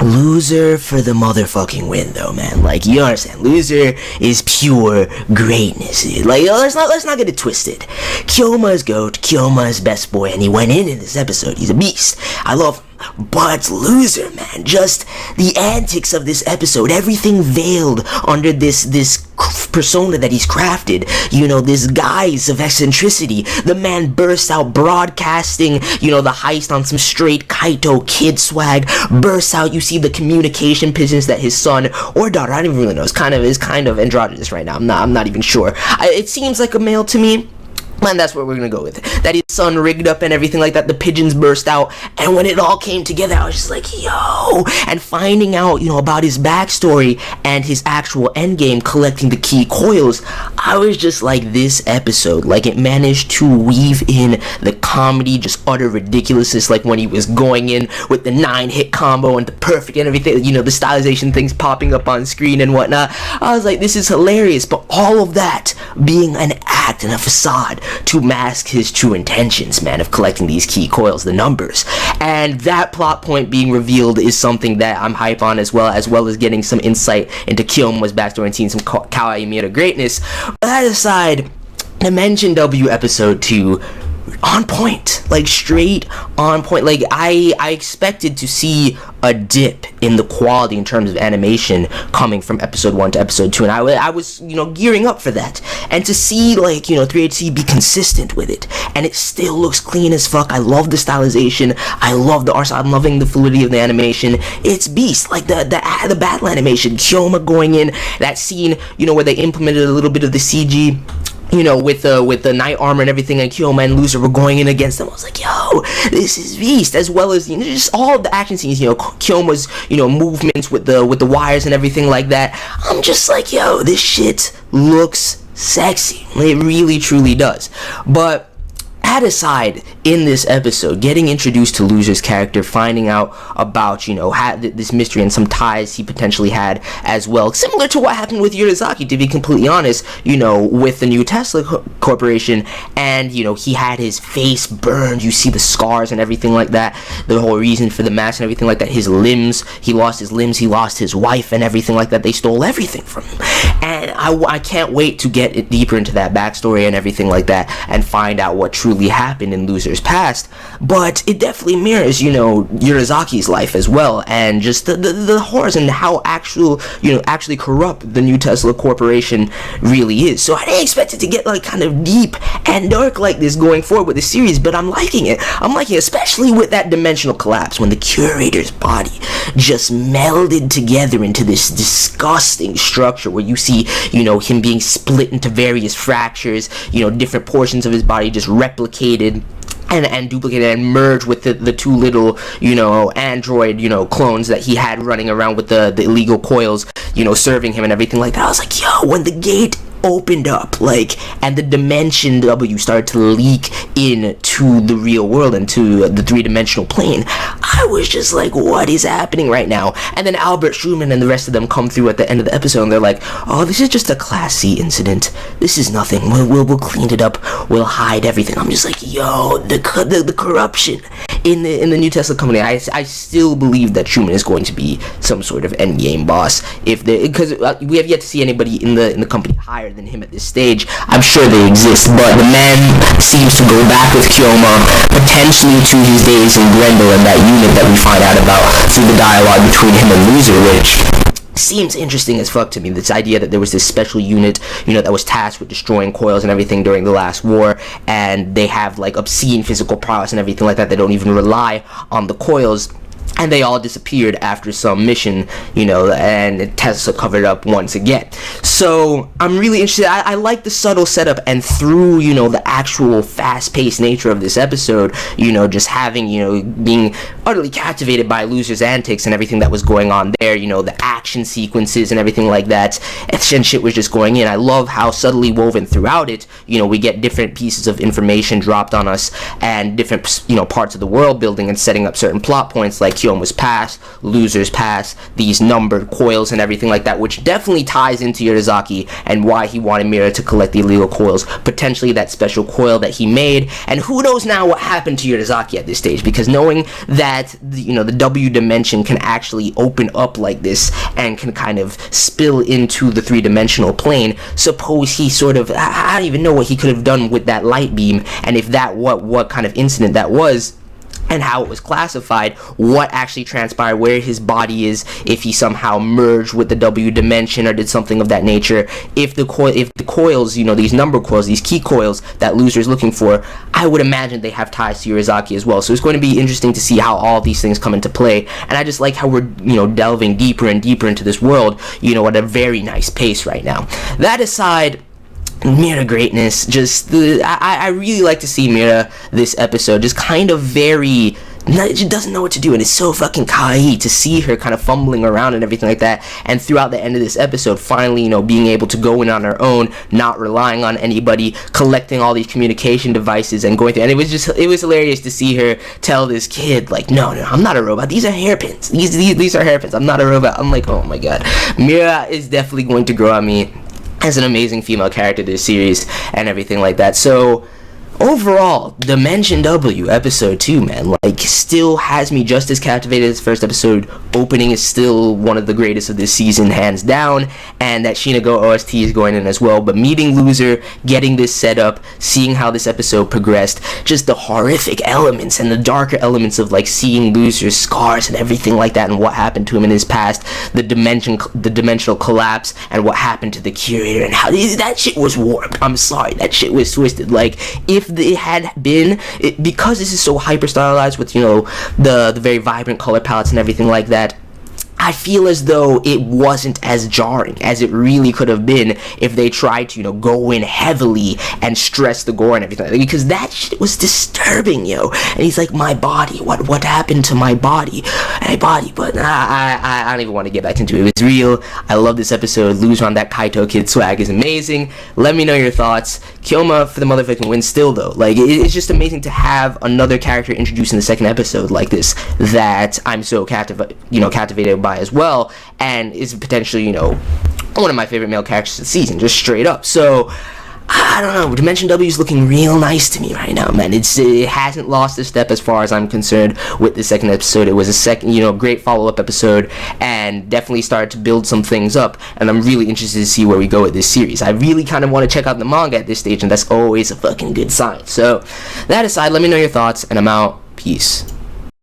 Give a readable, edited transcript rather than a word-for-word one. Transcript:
Loser for the motherfucking win, though, man. Like, you understand, Loser is pure greatness. Like, let's not get it twisted. Kyouma is GOAT, Kyouma is best boy, and he went in this episode. He's a beast. I love him. But Loser, man, just the antics of this episode, everything veiled under this persona that he's crafted, you know, this guise of eccentricity. The man bursts out broadcasting, you know, the heist on some straight KAITO kid swag, bursts out. You see the communication pigeons that his son or daughter, I don't even really know, is kind of androgynous right now. I'm not even sure. It seems like a male to me. And that's what we're gonna go with. That his son rigged up and everything like that. The pigeons burst out, and when it all came together, I was just like, yo. And finding out, you know, about his backstory and his actual endgame, collecting the key coils, I was just like, this episode, like, it managed to weave in the comedy, just utter ridiculousness, like when he was going in with the 9-hit combo and the perfect and everything, you know, the stylization things popping up on screen and whatnot. I was like, this is hilarious, but all of that being an act and a facade to mask his true intentions, man, of collecting these key coils, the numbers. And that plot point being revealed is something that I'm hype on, as well as getting some insight into Kyouma's backstory and seeing some kawaii Mira greatness. But that aside, Dimension W episode 2, on point, like straight on point. Like I expected to see a dip in the quality in terms of animation coming from episode 1 to episode 2, and I was, you know, gearing up for that, and to see, like, you know, 3HC be consistent with it, and it still looks clean as fuck. I love the stylization, I love the art, I'm loving the fluidity of the animation. It's beast. Like the battle animation, Kyouma going in, that scene, you know, where they implemented a little bit of the CG, you know, with the knight armor and everything, and Kyouma and Loser were going in against them. I was like, yo, this is beast. As well as, you know, just all of the action scenes, you know, Kyouma's, you know, movements with the wires and everything like that. I'm just like, yo, this shit looks sexy. It really truly does. But that aside, in this episode, getting introduced to Loser's character, finding out about, you know, this mystery and some ties he potentially had as well, similar to what happened with Yurizaki, to be completely honest, you know, with the new Tesla Corporation, and, you know, he had his face burned, you see the scars and everything like that, the whole reason for the mask and everything like that, his limbs, he lost his limbs, he lost his wife and everything like that, they stole everything from him, and I can't wait to get deeper into that backstory and everything like that, and find out what truly happened in Loser's past. But it definitely mirrors, you know, Yurizaki's life as well, and just the horrors and how actually corrupt the new Tesla Corporation really is. So I didn't expect it to get, like, kind of deep and dark like this going forward with the series, but I'm liking it, especially with that dimensional collapse, when the curator's body just melded together into this disgusting structure where you see, you know, him being split into various fractures, you know, different portions of his body just replicated and duplicated and merged with the two little, you know, android, you know, clones that he had running around with the illegal coils, you know, serving him and everything like that. I was like, yo, when the gate opened up, like, and the Dimension W started to leak into the real world, into the three-dimensional plane, I was just like, what is happening right now? And then Albert Schumann and the rest of them come through at the end of the episode, and they're like, oh, this is just a Class C incident, this is nothing, we'll clean it up, we'll hide everything. I'm just like, yo, the corruption in the new Tesla company. I still believe that Schumann is going to be some sort of endgame boss, because we have yet to see anybody in the company higher than him at this stage. I'm sure they exist, but the man seems to go back with Kyouma, potentially to his days in Grendel and that unit that we find out about through the dialogue between him and Loser, which seems interesting as fuck to me. This idea that there was this special unit, you know, that was tasked with destroying coils and everything during the last war, and they have, like, obscene physical prowess and everything like that. They don't even rely on the coils, and they all disappeared after some mission, you know, and Tesla covered up once again. So I'm really interested. I like the subtle setup, and through, you know, the actual fast-paced nature of this episode, you know, just having, you know, being utterly captivated by Loser's antics and everything that was going on there, you know, the action sequences and everything like that, and shit was just going in. I love how subtly woven throughout it, you know, we get different pieces of information dropped on us, and different, you know, parts of the world building and setting up certain plot points, like Kyouma's past, Loser's past, these numbered coils and everything like that, which definitely ties into Yurizaki and why he wanted Mira to collect the illegal coils, potentially that special coil that he made. And who knows now what happened to Yurizaki at this stage, because knowing that the W dimension can actually open up like this and can kind of spill into the three-dimensional plane, suppose he sort of, I don't even know what he could have done with that light beam, and if that, what kind of incident that was, and how it was classified, what actually transpired, where his body is, if he somehow merged with the W dimension or did something of that nature. If the coils, these number coils, these key coils that Loser is looking for, I would imagine they have ties to Yurizaki as well. So it's going to be interesting to see how all these things come into play. And I just like how we're, delving deeper and deeper into this world, at a very nice pace right now. That aside, Mira greatness, I really like to see Mira this episode, just kind of very, she doesn't know what to do, and it's so fucking kawaii to see her kind of fumbling around and everything like that, and throughout the end of this episode, finally, being able to go in on her own, not relying on anybody, collecting all these communication devices and going through, and it was hilarious to see her tell this kid, like, no, I'm not a robot, these are hairpins, these are hairpins, I'm not a robot. I'm like, oh my god, Mira is definitely going to grow on me as an amazing female character this series and everything like that. So overall, Dimension W episode 2, man, still has me just as captivated as the first episode. Opening is still one of the greatest of this season, hands down, and that Shiina Go OST is going in as well. But meeting Loser, getting this set up, seeing how this episode progressed, just the horrific elements and the darker elements of seeing Loser's scars and everything like that, and what happened to him in his past, the dimensional collapse, and what happened to the curator, and how that shit was warped. I'm sorry, that shit was twisted. If it had been, because this is so hyper stylized with the very vibrant color palettes and everything like that, I feel as though it wasn't as jarring as it really could have been if they tried to, go in heavily and stress the gore and everything, because that shit was disturbing, And he's like, my body, what happened to my body? But I don't even want to get back into it. It was real. I love this episode. Loser on that KAITO kid swag is amazing. Let me know your thoughts. Kyouma for the motherfucking win still, though. It's just amazing to have another character introduced in the second episode like this that I'm so captivated by as well, and is potentially, one of my favorite male characters of the season, just straight up. So I don't know, Dimension W is looking real nice to me right now, man. It hasn't lost a step as far as I'm concerned with the second episode. It was a second, great follow-up episode, and definitely started to build some things up, and I'm really interested to see where we go with this series. I really kind of want to check out the manga at this stage, and that's always a fucking good sign. So that aside, let me know your thoughts, and I'm out. Peace.